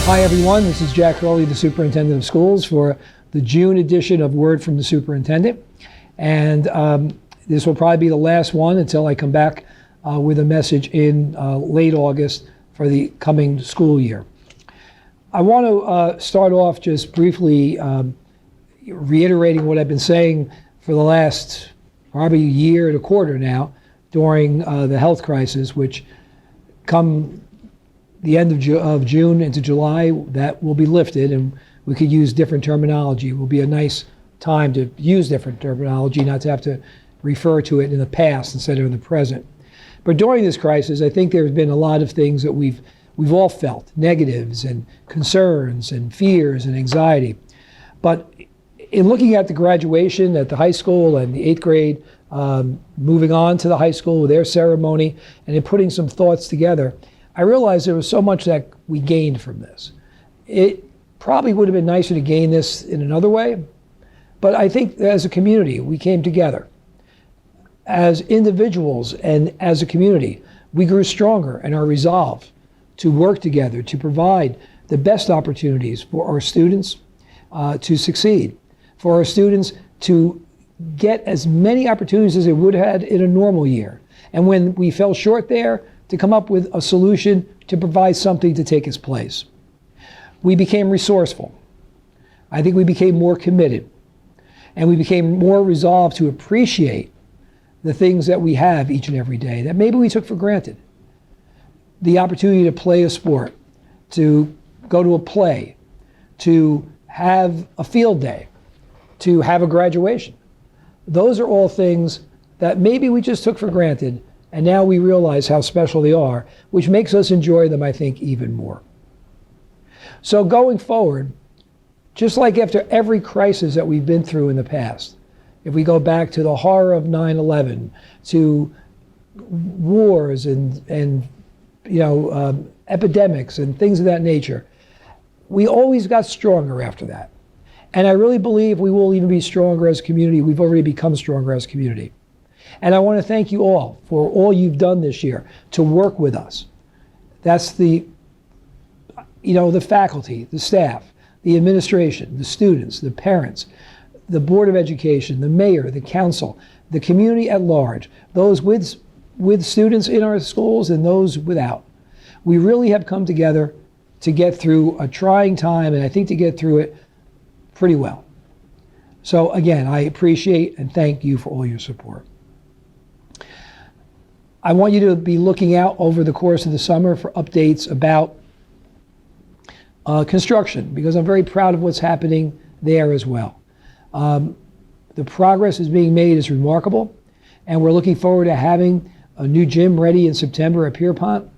Hi everyone, this is Jack Hurley, the Superintendent of Schools for the June edition of Word from the Superintendent. And this will probably be the last one until I come back with a message in late August for the coming school year. I want to start off just briefly reiterating what I've been saying for the last probably year and a quarter now during the health crisis, which come the end of June into July, that will be lifted and we could use different terminology. It will be a nice time to use different terminology, not to have to refer to it in the past instead of in the present. But during this crisis, I think there's been a lot of things that we've all felt, negatives and concerns and fears and anxiety. But in looking at the graduation at the high school and the 8th grade, moving on to the high school, their ceremony, and in putting some thoughts together, I realized there was so much that we gained from this. It probably would have been nicer to gain this in another way, but I think as a community, we came together. As individuals and as a community, we grew stronger in our resolve to work together, to provide the best opportunities for our students to succeed, for our students to get as many opportunities as they would have had in a normal year. And when we fell short there, to come up with a solution to provide something to take its place. We became resourceful. I think we became more committed. And we became more resolved to appreciate the things that we have each and every day that maybe we took for granted. The opportunity to play a sport, to go to a play, to have a field day, to have a graduation. Those are all things that maybe we just took for granted, and now we realize how special they are, which makes us enjoy them, I think, even more. So going forward, just like after every crisis that we've been through in the past, if we go back to the horror of 9/11, to wars and epidemics and things of that nature, we always got stronger after that. And I really believe we will even be stronger as a community. We've already become stronger as a community. And I want to thank you all for all you've done this year to work with us. That's the faculty, the staff, the administration, the students, the parents, the Board of Education, the mayor, the council, the community at large, those with students in our schools and those without. We really have come together to get through a trying time, and I think to get through it pretty well. So again, I appreciate and thank you for all your support. I want you to be looking out over the course of the summer for updates about construction, because I'm very proud of what's happening there as well. The progress is being made is remarkable, and we're looking forward to having a new gym ready in September at Pierpont.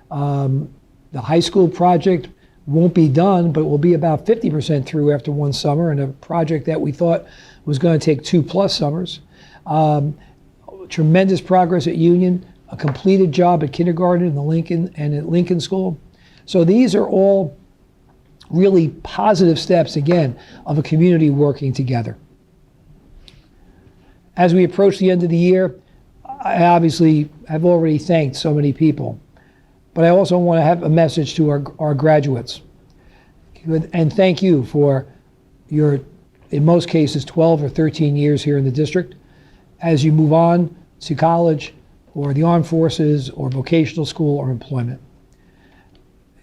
The high school project won't be done, but will be about 50% through after one summer, and a project that we thought was going to take 2+ summers. Tremendous progress at Union, a completed job at kindergarten in the Lincoln and at Lincoln School. So these are all really positive steps, again, of a community working together. As we approach the end of the year, I obviously have already thanked so many people, but I also want to have a message to our graduates. And thank you for your, in most cases, 12 or 13 years here in the district. As you move on to college or the armed forces or vocational school or employment.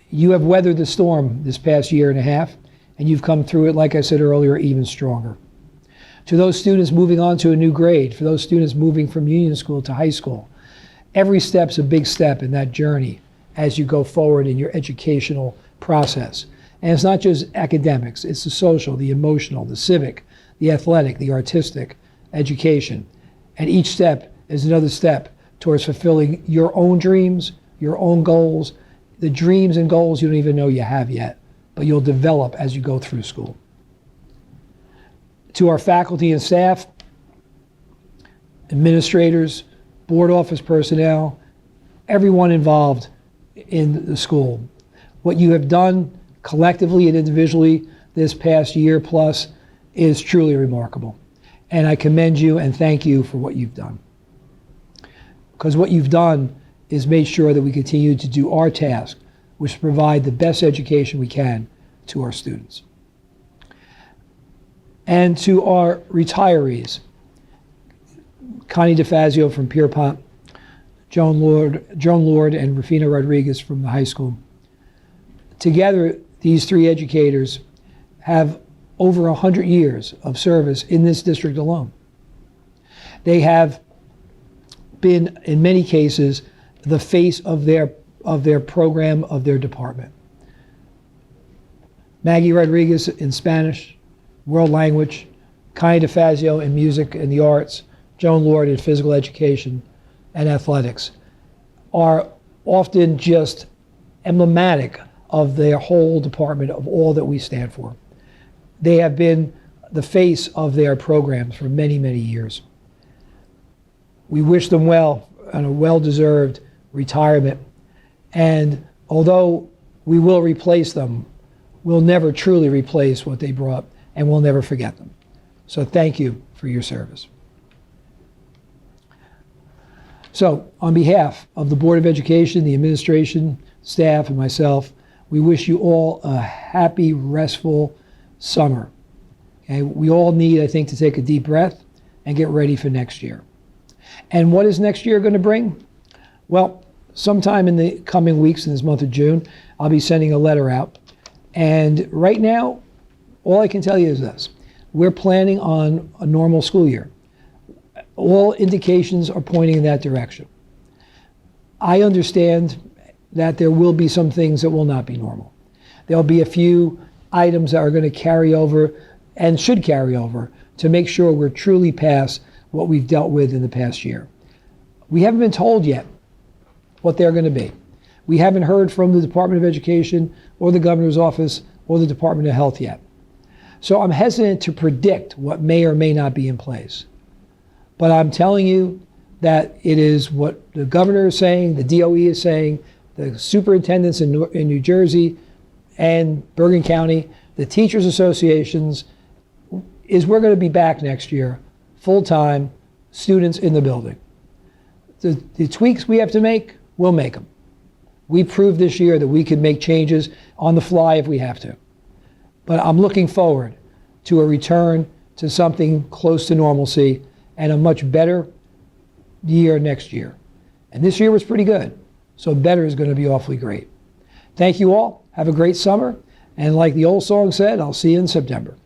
You have weathered the storm this past year and a half, and you've come through it, like I said earlier, even stronger. To those students moving on to a new grade, for those students moving from Union School to high school, every step's a big step in that journey as you go forward in your educational process. And it's not just academics, it's the social, the emotional, the civic, the athletic, the artistic education. And each step is another step towards fulfilling your own dreams, your own goals, the dreams and goals you don't even know you have yet, but you'll develop as you go through school. To our faculty and staff, administrators, board office personnel, everyone involved in the school. What you have done collectively and individually this past year plus is truly remarkable. And I commend you and thank you for what you've done. Because what you've done is made sure that we continue to do our task was to provide the best education we can to our students. And to our retirees, Connie DeFazio from Pierpont, Joan Lord, and Rufina Rodriguez from the high school. Together, these three educators have over 100 years of service in this district alone. They have been, in many cases, the face of their program, of their department. Maggie Rodriguez in Spanish, world language, Connie DeFazio in music and the arts, Joan Lord in physical education and athletics, are often just emblematic of their whole department, of all that we stand for. They have been the face of their programs for many, many years. We wish them well on a well-deserved retirement. And although we will replace them, we'll never truly replace what they brought, and we'll never forget them. So thank you for your service. So on behalf of the Board of Education, the administration, staff, and myself, we wish you all a happy, restful summer. Okay? We all need, I think, to take a deep breath and get ready for next year. And what is next year going to bring? Well, sometime in the coming weeks in this month of June, I'll be sending a letter out. And right now, all I can tell you is this. We're planning on a normal school year. All indications are pointing in that direction. I understand that there will be some things that will not be normal. There'll be a few items that are going to carry over and should carry over to make sure we're truly past what we've dealt with in the past year. We haven't been told yet what they're going to be. We haven't heard from the Department of Education or the Governor's Office or the Department of Health yet. So I'm hesitant to predict what may or may not be in place. But I'm telling you that it is what the governor is saying, the DOE is saying, the superintendents in New Jersey and Bergen County, the teachers associations, is we're going to be back next year, full-time, students in the building. The tweaks we have to make, we'll make them. We proved this year that we can make changes on the fly if we have to. But I'm looking forward to a return to something close to normalcy and a much better year next year. And this year was pretty good, so better is going to be awfully great. Thank you all. Have a great summer. And like the old song said, I'll see you in September.